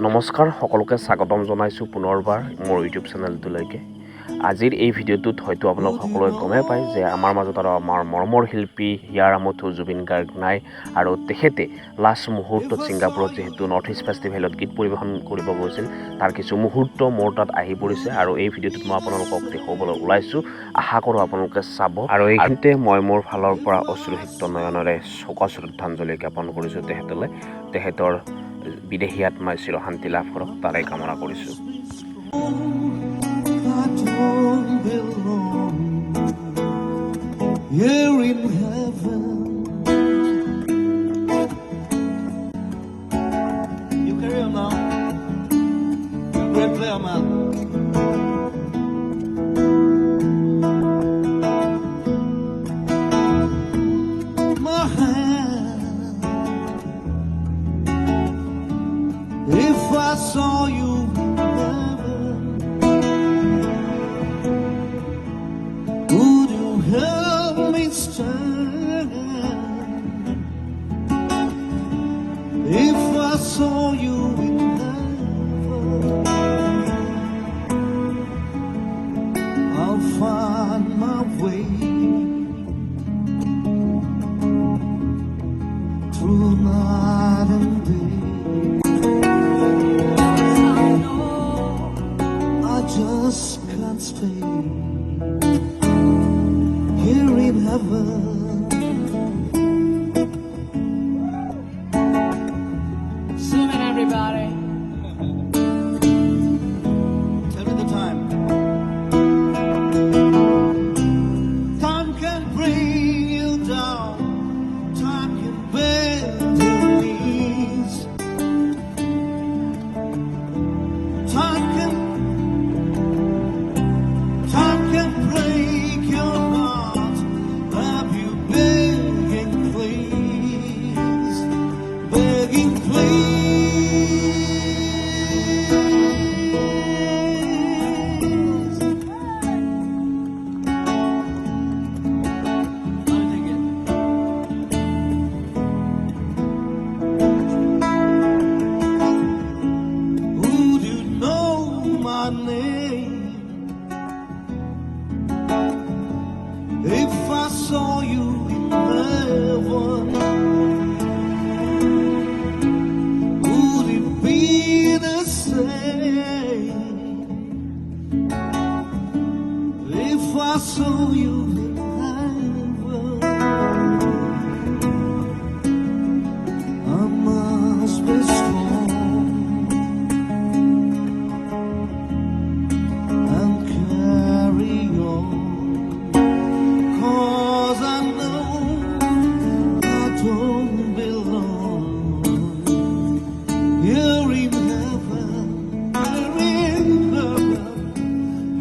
নমস্কাৰ সকলোকে স্বাগতম জনাইছো পুনৰবাৰ মোৰ ইউটিউব চেনেলটোলৈকে আজিৰ এই ভিডিঅ'টোত হয়তো আপোনালোক সকলোৱে গমে পায় যে আমাৰ মাজত আৰু আমাৰ মৰমৰ শিল্পী হিয়াৰ আমঠু জুবিন গাৰ্গ নাই আৰু তেখেতে লাষ্ট মুহূৰ্তত ছিংগাপুৰত যেহেতু নৰ্থ ইষ্ট ফেষ্টিভেলত গীত পৰিৱেশন কৰিব গৈছিল তাৰ কিছু মুহূৰ্ত মোৰ তাত আহি পৰিছে আৰু এই ভিডিঅ'টোত মই আপোনালোকক দেখুৱাবলৈ ওলাইছো আশা কৰোঁ আপোনালোকে চাব আৰু এইখিনিতে মই মোৰ ফালৰ পৰা অশ্ৰুসিক্ত নয়নেৰে শোক শ্ৰদ্ধাঞ্জলি জ্ঞাপন কৰিছোঁ তেখেতৰ বিদেহী আত্মাই চিৰশান্তি লাভ কৰক তাৰে কামনা কৰিছোঁ। Here in heaven, you carry on now. You're a great player, man. My hand, if I saw you in heaven, would you help me stand? If I saw you in heaven, I'll find my way through night and day. I just can't stay here in heaven. Zoom in, everybody. Tell me the time. Time can bring you down. Time can bend your knees. Time can break your heart. Have you begging, please? Begging, please. Would you know my name if I saw you in heaven? Would it be the same if I saw you in heaven? I must be strong and carry on, 'cause I know I don't belong here in heaven,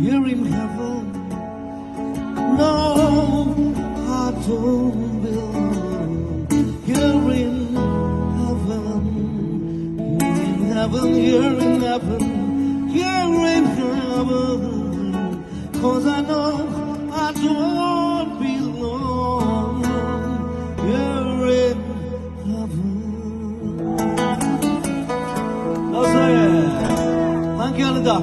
here in heaven. No, I don't belong here in heaven, here in heaven, here in heaven, 'cause I know I don't belong here in heaven. That's it. Thank you, Linda.